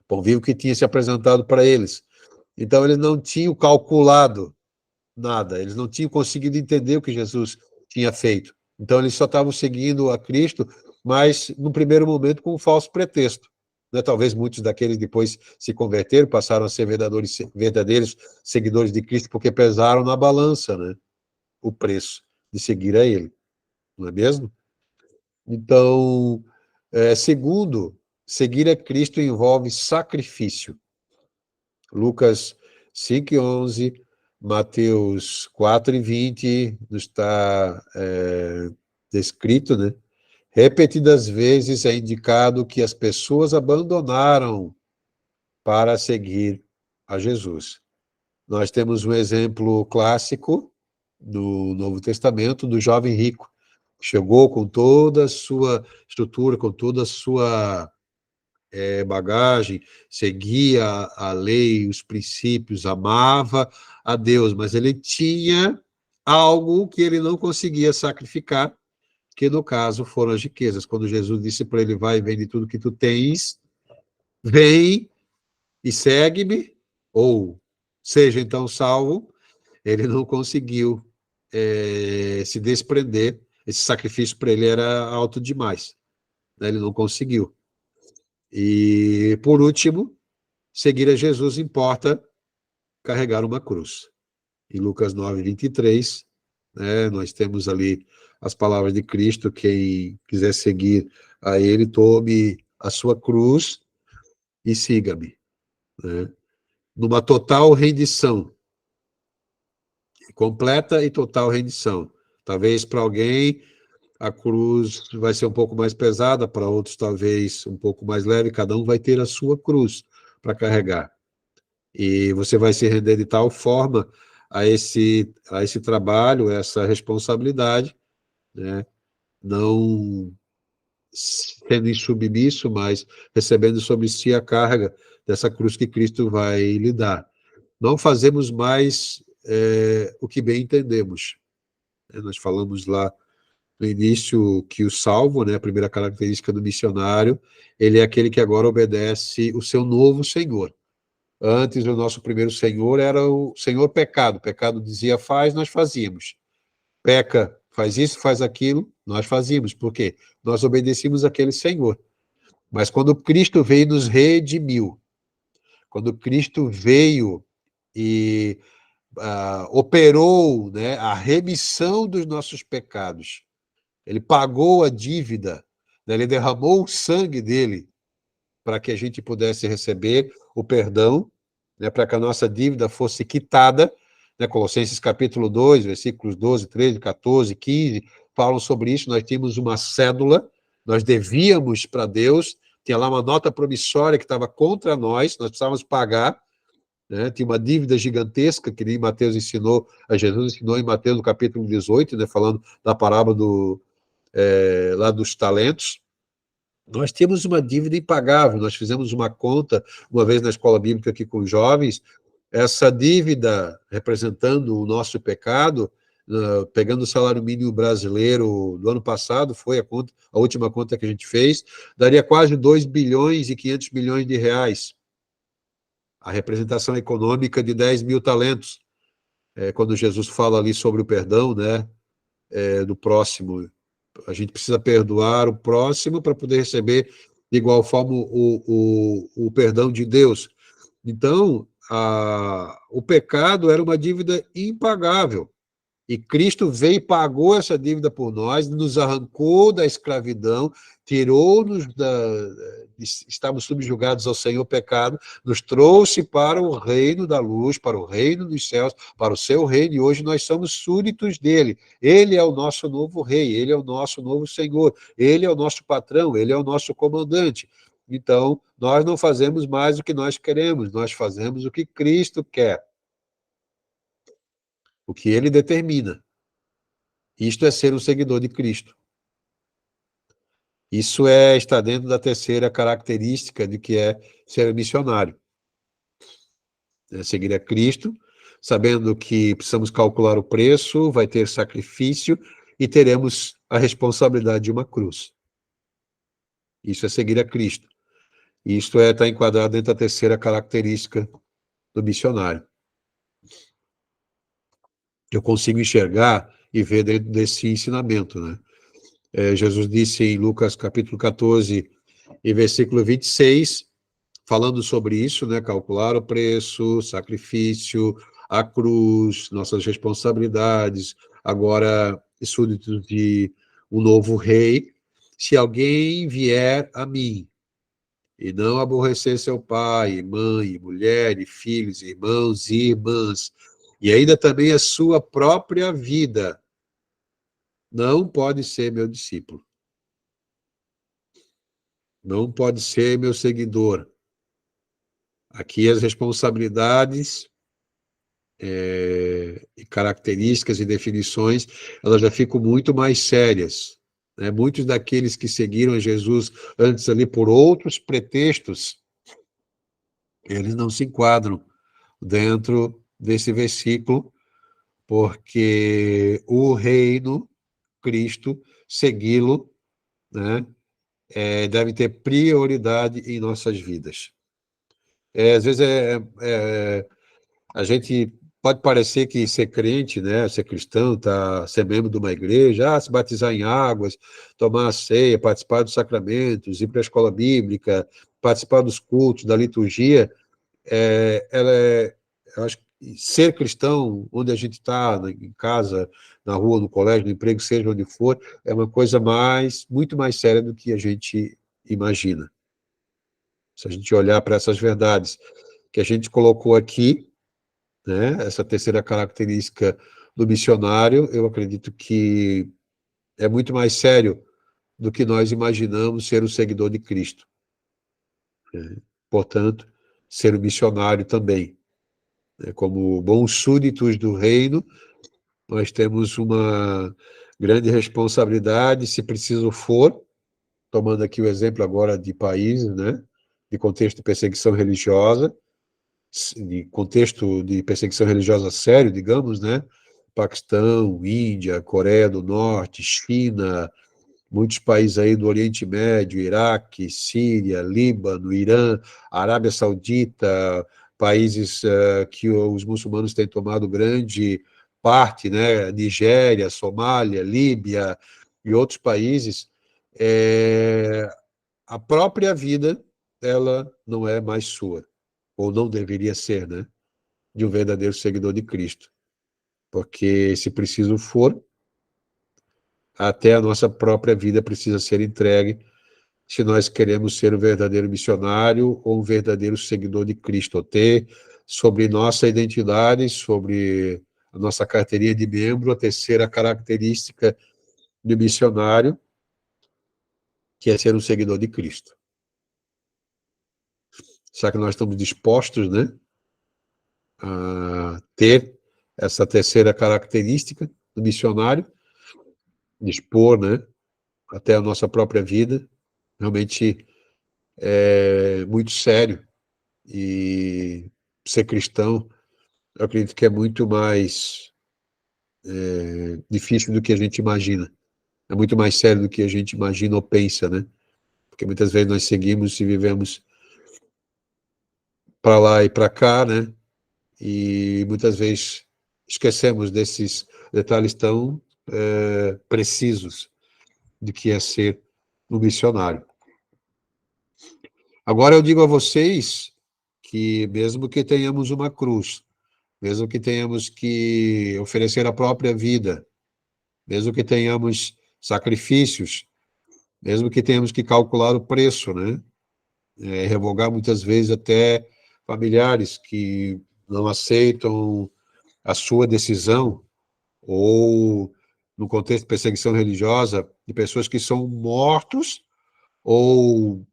pão vivo que tinha se apresentado para eles. Então, eles não tinham calculado nada, eles não tinham conseguido entender o que Jesus tinha feito. Então, eles só estavam seguindo a Cristo, mas, no primeiro momento, com um falso pretexto. Né? Talvez muitos daqueles depois se converteram, passaram a ser verdadeiros seguidores de Cristo, porque pesaram na balança, né, o preço de seguir a Ele. Não é mesmo? Então, segundo, seguir a Cristo envolve sacrifício. Lucas 5:11, Mateus 4:20, está descrito, né? Repetidas vezes é indicado que as pessoas abandonaram para seguir a Jesus. Nós temos um exemplo clássico no Novo Testamento do jovem rico. Chegou com toda a sua estrutura, com toda a sua bagagem, seguia a lei, os princípios, amava a Deus, mas ele tinha algo que ele não conseguia sacrificar, que no caso foram as riquezas. Quando Jesus disse para ele, vai e vende tudo que tu tens, vem e segue-me, ou seja então salvo, ele não conseguiu se desprender. Esse sacrifício para ele era alto demais, né? Ele não conseguiu. E, por último, seguir a Jesus importa carregar uma cruz. Em Lucas 9:23, né, nós temos ali as palavras de Cristo: quem quiser seguir a ele, tome a sua cruz e siga-me, né? Numa total rendição, completa e total rendição. Talvez para alguém a cruz vai ser um pouco mais pesada, para outros talvez um pouco mais leve, cada um vai ter a sua cruz para carregar. E você vai se render de tal forma a esse trabalho, essa responsabilidade, né? Não sendo insubmisso, mas recebendo sobre si a carga dessa cruz que Cristo vai lhe dar. Não fazemos mais o que bem entendemos. Nós falamos lá no início que o salvo, né, a primeira característica do missionário, ele é aquele que agora obedece o seu novo Senhor. Antes, o nosso primeiro Senhor era o Senhor pecado. O pecado dizia faz, nós fazíamos. Peca, faz isso, faz aquilo, nós fazíamos. Por quê? Nós obedecíamos aquele Senhor. Mas quando Cristo veio e nos redimiu, quando Cristo veio e operou, né, a remissão dos nossos pecados, ele pagou a dívida, né, ele derramou o sangue dele para que a gente pudesse receber o perdão, né, para que a nossa dívida fosse quitada, né? Colossenses capítulo 2, versículos 12, 13, 14, 15, falam sobre isso. Nós tínhamos uma cédula, nós devíamos para Deus, tinha lá uma nota promissória que estava contra nós precisávamos pagar, né? Tinha uma dívida gigantesca que nem Mateus ensinou, a Jesus ensinou em Mateus no capítulo 18, né, falando da parábola lá dos talentos. Nós temos uma dívida impagável. Nós fizemos uma conta uma vez na escola bíblica aqui com os jovens, essa dívida representando o nosso pecado, pegando o salário mínimo brasileiro do ano passado, foi a última conta que a gente fez, daria quase 2 bilhões e 500 milhões de reais. A representação econômica de 10 mil talentos. Quando Jesus fala ali sobre o perdão, né, do próximo, a gente precisa perdoar o próximo para poder receber de igual forma o perdão de Deus. Então, o pecado era uma dívida impagável. E Cristo veio e pagou essa dívida por nós, nos arrancou da escravidão, tirou-nos estávamos subjugados ao Senhor pecado, nos trouxe para o reino da luz, para o reino dos céus, para o seu reino, e hoje nós somos súditos dele. Ele é o nosso novo rei, ele é o nosso novo Senhor, ele é o nosso patrão, ele é o nosso comandante. Então, nós não fazemos mais o que nós queremos, nós fazemos o que Cristo quer, o que ele determina. Isto é ser um seguidor de Cristo. Isso está dentro da terceira característica de que é ser missionário. Seguir a Cristo, sabendo que precisamos calcular o preço, vai ter sacrifício e teremos a responsabilidade de uma cruz. Isso é seguir a Cristo. Isto está enquadrado dentro da terceira característica do missionário. Eu consigo enxergar e ver dentro desse ensinamento, né? Jesus disse em Lucas capítulo 14 e versículo 26, falando sobre isso, né? Calcular o preço, sacrifício, a cruz, nossas responsabilidades, agora súditos de um novo rei. Se alguém vier a mim e não aborrecer seu pai, mãe, mulher, e filhos, irmãos e irmãs, e ainda também a sua própria vida, não pode ser meu discípulo. Não pode ser meu seguidor. Aqui as responsabilidades e características e definições, elas já ficam muito mais sérias. né? Muitos daqueles que seguiram a Jesus antes ali por outros pretextos, eles não se enquadram dentro desse versículo, porque o reino, Cristo, segui-lo, né, deve ter prioridade em nossas vidas. Às vezes a gente pode parecer que ser crente, né, ser cristão, ser membro de uma igreja, se batizar em águas, tomar a ceia, participar dos sacramentos, ir para a escola bíblica, participar dos cultos, da liturgia, eu acho que ser cristão, onde a gente está, em casa, na rua, no colégio, no emprego, seja onde for, é uma coisa muito mais séria do que a gente imagina. Se a gente olhar para essas verdades que a gente colocou aqui, né, essa terceira característica do missionário, eu acredito que é muito mais sério do que nós imaginamos ser o seguidor de Cristo. Portanto, ser o missionário também. Como bons súditos do reino, nós temos uma grande responsabilidade, se preciso for, tomando aqui o exemplo agora de países, né, de contexto de perseguição religiosa, de contexto de perseguição religiosa sério, digamos, né, Paquistão, Índia, Coreia do Norte, China, muitos países aí do Oriente Médio, Iraque, Síria, Líbano, Irã, Arábia Saudita, países que os muçulmanos têm tomado grande parte, né, Nigéria, Somália, Líbia e outros países, a própria vida, ela não é mais sua, ou não deveria ser, né, de um verdadeiro seguidor de Cristo. Porque, se preciso for, até a nossa própria vida precisa ser entregue se nós queremos ser um verdadeiro missionário ou um verdadeiro seguidor de Cristo, ou ter sobre nossa identidade, sobre a nossa carteirinha de membro, a terceira característica de missionário, que é ser um seguidor de Cristo. Será que nós estamos dispostos, né, a ter essa terceira característica do missionário, dispor, né, até a nossa própria vida? Realmente é muito sério, e ser cristão, eu acredito que é muito mais difícil do que a gente imagina. É muito mais sério do que a gente imagina ou pensa, né? Porque muitas vezes nós seguimos e vivemos para lá e para cá, né? E muitas vezes esquecemos desses detalhes tão precisos de que é ser um missionário. Agora eu digo a vocês que mesmo que tenhamos uma cruz, mesmo que tenhamos que oferecer a própria vida, mesmo que tenhamos sacrifícios, mesmo que tenhamos que calcular o preço, né? Revogar muitas vezes até familiares que não aceitam a sua decisão, ou no contexto de perseguição religiosa, de pessoas que são mortos ou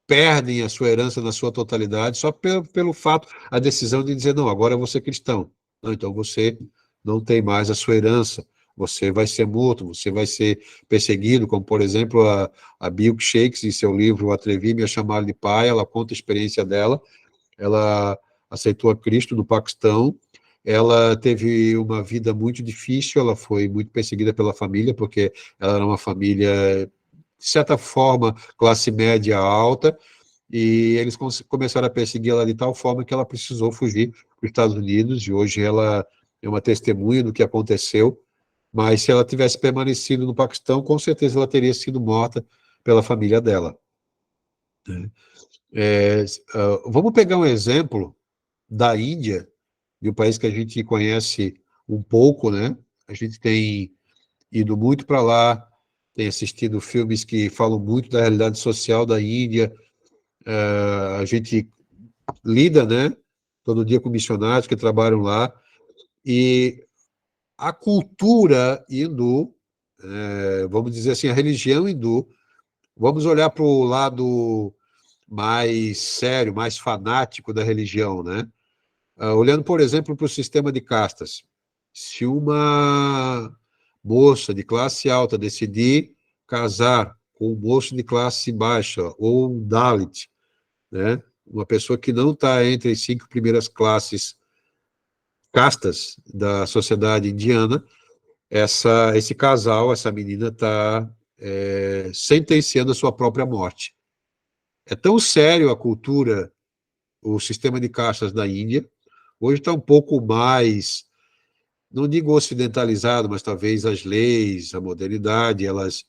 perdem a sua herança na sua totalidade só pelo fato, a decisão de dizer, não, agora eu vou ser cristão. Não, então você não tem mais a sua herança, você vai ser morto, você vai ser perseguido, como, por exemplo, a Bill Shakes, em seu livro Atrevi-me a Chamar de Pai, ela conta a experiência dela. Ela aceitou a Cristo no Paquistão, ela teve uma vida muito difícil, ela foi muito perseguida pela família, porque ela era uma família, de certa forma, classe média alta, e eles começaram a persegui ela de tal forma que ela precisou fugir para os Estados Unidos, e hoje ela é uma testemunha do que aconteceu, mas se ela tivesse permanecido no Paquistão, com certeza ela teria sido morta pela família dela. Vamos pegar um exemplo da Índia, de um país que a gente conhece um pouco, né? A gente tem ido muito para lá, tem assistido filmes que falam muito da realidade social da Índia, a gente lida, né, todo dia com missionários que trabalham lá, e a cultura hindu, vamos dizer assim, a religião hindu, vamos olhar para o lado mais sério, mais fanático da religião, né? Olhando, por exemplo, para o sistema de castas. Se uma moça de classe alta decidir casar com um moço de classe baixa ou um Dalit, né? Uma pessoa que não está entre as 5 primeiras classes castas da sociedade indiana, esse casal, essa menina está sentenciando a sua própria morte. É tão sério a cultura, o sistema de castas da Índia, hoje está um pouco mais, não digo ocidentalizado, mas talvez as leis, a modernidade, elas,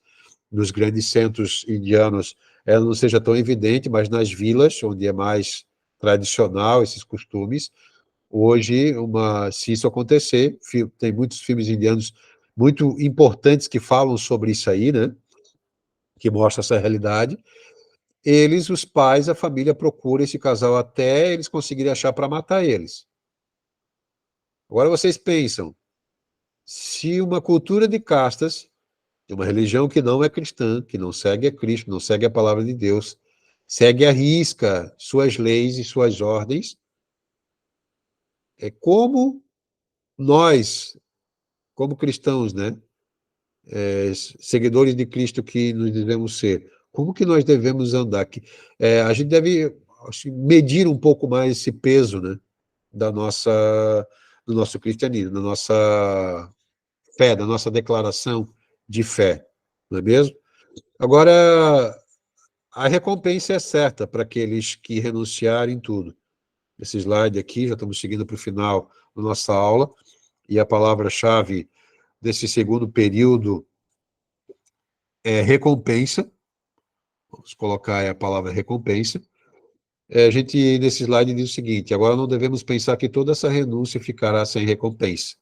nos grandes centros indianos, ela não seja tão evidente, mas nas vilas, onde é mais tradicional esses costumes, hoje, se isso acontecer, tem muitos filmes indianos muito importantes que falam sobre isso aí, né? Que mostram essa realidade. Eles, os pais, a família procura esse casal até eles conseguirem achar para matar eles. Agora vocês pensam, se uma cultura de castas, de uma religião que não é cristã, que não segue a Cristo, não segue a palavra de Deus, segue à risca suas leis e suas ordens, como nós, como cristãos, né, seguidores de Cristo que nos devemos ser, como que nós devemos andar? A gente deve medir um pouco mais esse peso, né, do nosso cristianismo, da nossa fé, da nossa declaração de fé, não é mesmo? Agora, a recompensa é certa para aqueles que renunciarem tudo. Esse slide aqui, já estamos seguindo para o final da nossa aula, e a palavra-chave desse segundo período é recompensa. Vamos colocar aí a palavra recompensa. A gente, nesse slide, diz o seguinte: agora não devemos pensar que toda essa renúncia ficará sem recompensa.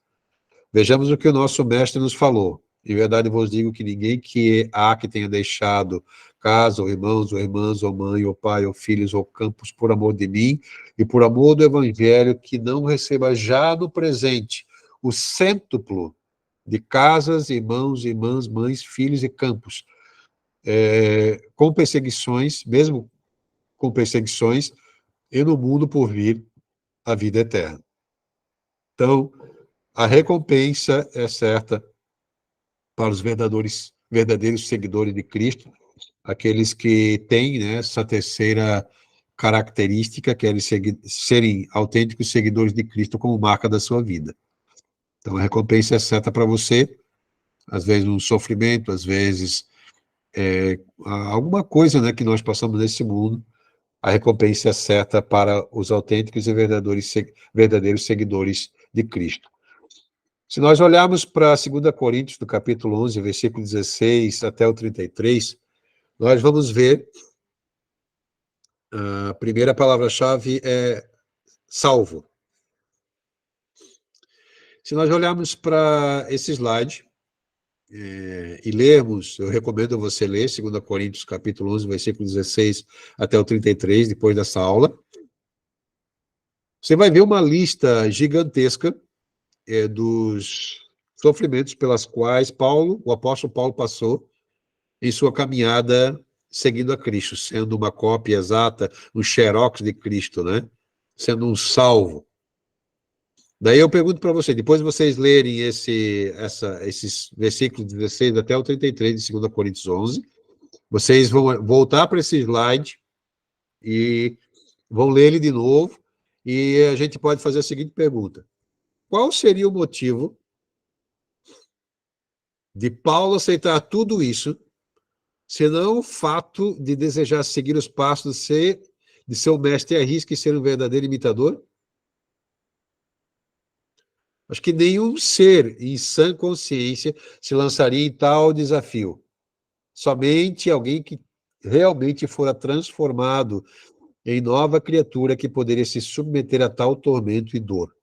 Vejamos o que o nosso mestre nos falou. Em verdade vos digo que ninguém que tenha deixado casa, ou irmãos, ou irmãs, ou mãe, ou pai, ou filhos, ou campos, por amor de mim, e por amor do evangelho, que não receba já no presente o cêntuplo de casas, irmãos, irmãs, mães, filhos e campos, com perseguições, mesmo com perseguições, e no mundo por vir a vida eterna. Então, a recompensa é certa para os verdadeiros seguidores de Cristo, aqueles que têm, né, essa terceira característica, que é eles serem autênticos seguidores de Cristo como marca da sua vida. Então, a recompensa é certa para você, às vezes um sofrimento, às vezes alguma coisa, né, que nós passamos nesse mundo, a recompensa é certa para os autênticos e verdadeiros seguidores de Cristo. Se nós olharmos para 2 Coríntios, do capítulo 11, versículo 16 até o 33, nós vamos ver, a primeira palavra-chave é salvo. Se nós olharmos para esse slide e lermos, eu recomendo você ler 2 Coríntios, capítulo 11, versículo 16 até o 33, depois dessa aula, você vai ver uma lista gigantesca dos sofrimentos pelas quais o apóstolo Paulo passou em sua caminhada seguindo a Cristo, sendo uma cópia exata, um xerox de Cristo, né? Sendo um salvo. Daí eu pergunto para vocês, depois de vocês lerem esses versículos 16 até o 33 de 2 Coríntios 11, vocês vão voltar para esse slide e vão ler ele de novo, e a gente pode fazer a seguinte pergunta: qual seria o motivo de Paulo aceitar tudo isso, senão o fato de desejar seguir os passos de seu mestre à risca e ser um verdadeiro imitador? Acho que nenhum ser em sã consciência se lançaria em tal desafio. Somente alguém que realmente fora transformado em nova criatura que poderia se submeter a tal tormento e dor.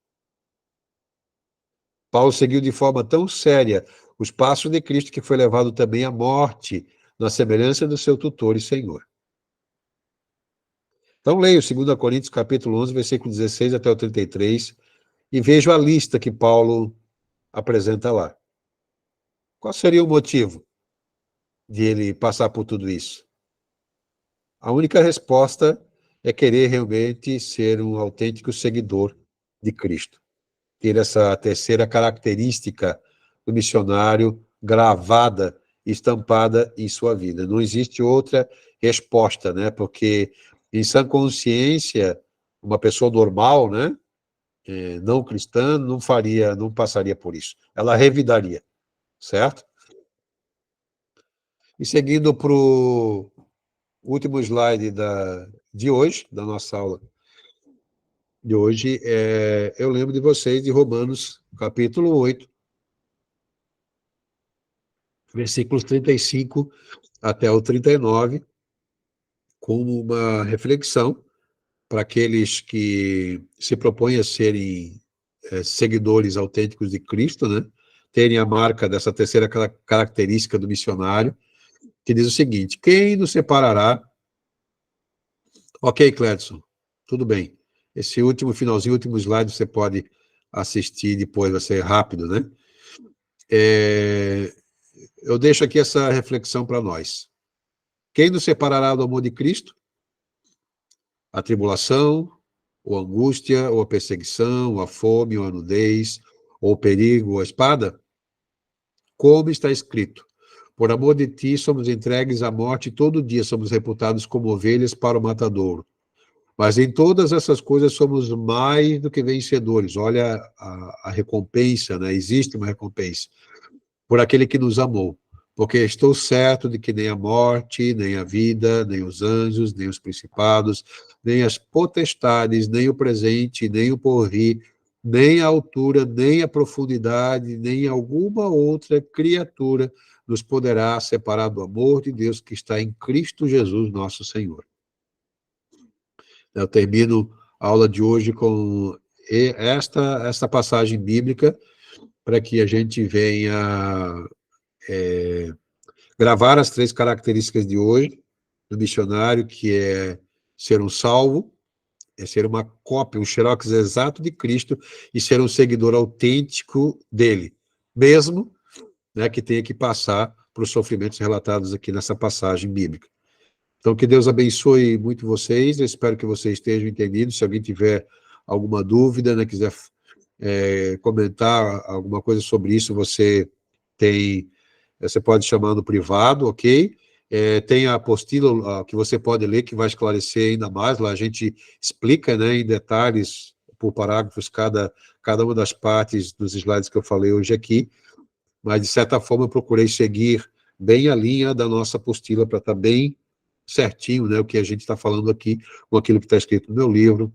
Paulo seguiu de forma tão séria os passos de Cristo que foi levado também à morte, na semelhança do seu tutor e Senhor. Então leio 2 Coríntios capítulo 11, versículo 16 até o 33, e vejo a lista que Paulo apresenta lá. Qual seria o motivo de ele passar por tudo isso? A única resposta é querer realmente ser um autêntico seguidor de Cristo. Ter essa terceira característica do missionário gravada estampada em sua vida. Não existe outra resposta, né? Porque em sã consciência, uma pessoa normal, né, não cristã, não passaria por isso. Ela revidaria, certo? E seguindo para o último slide de hoje, da nossa aula de hoje, eu lembro de vocês de Romanos, capítulo 8, versículos 35 até o 39, como uma reflexão para aqueles que se propõem a serem seguidores autênticos de Cristo, né? Terem a marca dessa terceira característica do missionário, que diz o seguinte: quem nos separará? Ok, Cledson, tudo bem. Esse último finalzinho, último slide, você pode assistir depois, vai ser rápido, né? Eu deixo aqui essa reflexão para nós. Quem nos separará do amor de Cristo? A tribulação, ou a angústia, ou a perseguição, ou a fome, ou a nudez, ou o perigo, ou a espada? Como está escrito: por amor de ti somos entregues à morte, e todo dia somos reputados como ovelhas para o matadouro. Mas em todas essas coisas somos mais do que vencedores. Olha a recompensa, né? Existe uma recompensa por aquele que nos amou. Porque estou certo de que nem a morte, nem a vida, nem os anjos, nem os principados, nem as potestades, nem o presente, nem o porvir, nem a altura, nem a profundidade, nem alguma outra criatura nos poderá separar do amor de Deus que está em Cristo Jesus, nosso Senhor. Eu termino a aula de hoje com esta passagem bíblica para que a gente venha gravar as 3 características de hoje do missionário, que é ser um salvo, é ser uma cópia, um xerox exato de Cristo e ser um seguidor autêntico dele, mesmo, né, que tenha que passar por os sofrimentos relatados aqui nessa passagem bíblica. Então, que Deus abençoe muito vocês, eu espero que vocês estejam entendidos. Se alguém tiver alguma dúvida, né, quiser comentar alguma coisa sobre isso, você pode chamar no privado, ok? Tem a apostila que você pode ler, que vai esclarecer ainda mais, lá a gente explica, né, em detalhes, por parágrafos, cada uma das partes dos slides que eu falei hoje aqui, mas, de certa forma, eu procurei seguir bem a linha da nossa apostila para estar bem certinho, né, o que a gente está falando aqui, com aquilo que está escrito no meu livro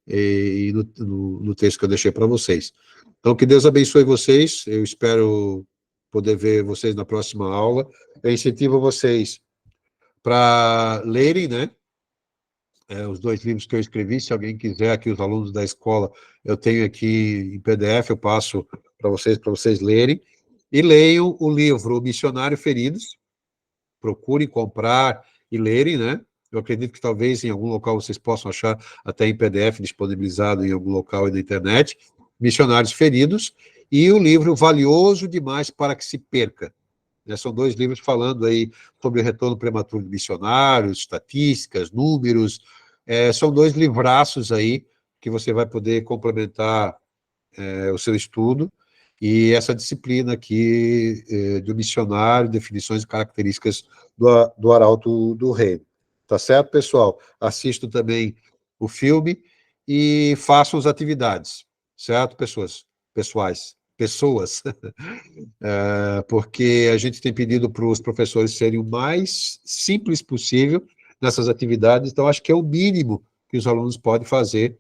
e no texto que eu deixei para vocês. Então, que Deus abençoe vocês, eu espero poder ver vocês na próxima aula. Eu incentivo vocês para lerem, né, os 2 livros que eu escrevi. Se alguém quiser, aqui os alunos da escola, eu tenho aqui em PDF, eu passo para vocês lerem, e leiam o livro Missionário Feridos, procurem comprar e lerem, né? Eu acredito que talvez em algum local vocês possam achar até em PDF disponibilizado em algum local aí na internet, Missionários Feridos, e o livro Valioso Demais para que se Perca. São 2 livros falando aí sobre o retorno prematuro de missionários, estatísticas, números. São 2 livraços aí que você vai poder complementar o seu estudo e essa disciplina aqui do missionário, definições e características do arauto do reino. Tá certo, pessoal? Assistam também o filme e façam as atividades, certo, pessoas? Porque a gente tem pedido para os professores serem o mais simples possível nessas atividades, então acho que é o mínimo que os alunos podem fazer,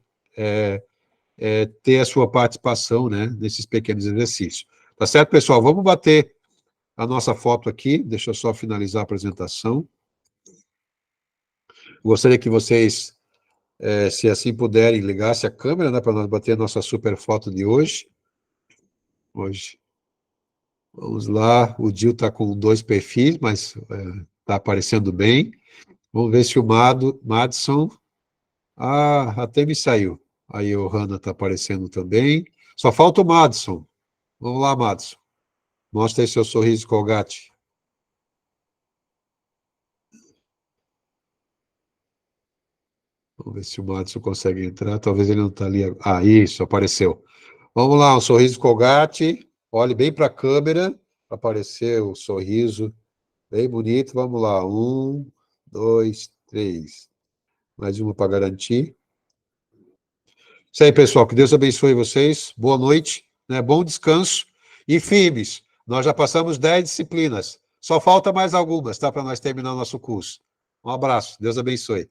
ter a sua participação, né, nesses pequenos exercícios. Tá certo, pessoal? Vamos bater a nossa foto aqui, deixa eu só finalizar a apresentação. Gostaria que vocês, se assim puderem, ligassem a câmera, né, para nós bater a nossa super foto de hoje. Vamos lá, o Dil está com 2 perfis, mas está aparecendo bem. Vamos ver se o Madison... até me saiu. Aí o Hanna está aparecendo também. Só falta o Madison. Vamos lá, Madison. Mostra aí seu sorriso Colgate. Vamos ver se o Madison consegue entrar. Talvez ele não está ali. Isso, apareceu. Vamos lá, um sorriso Colgate. Olhe bem para a câmera. para aparecer o sorriso. Bem bonito. Vamos lá. 1, 2, 3. Mais uma para garantir. Isso aí, pessoal. Que Deus abençoe vocês. Boa noite, né? Bom descanso. E firmes. Nós já passamos 10 disciplinas. Só falta mais algumas, tá? Para nós terminar o nosso curso. Um abraço. Deus abençoe.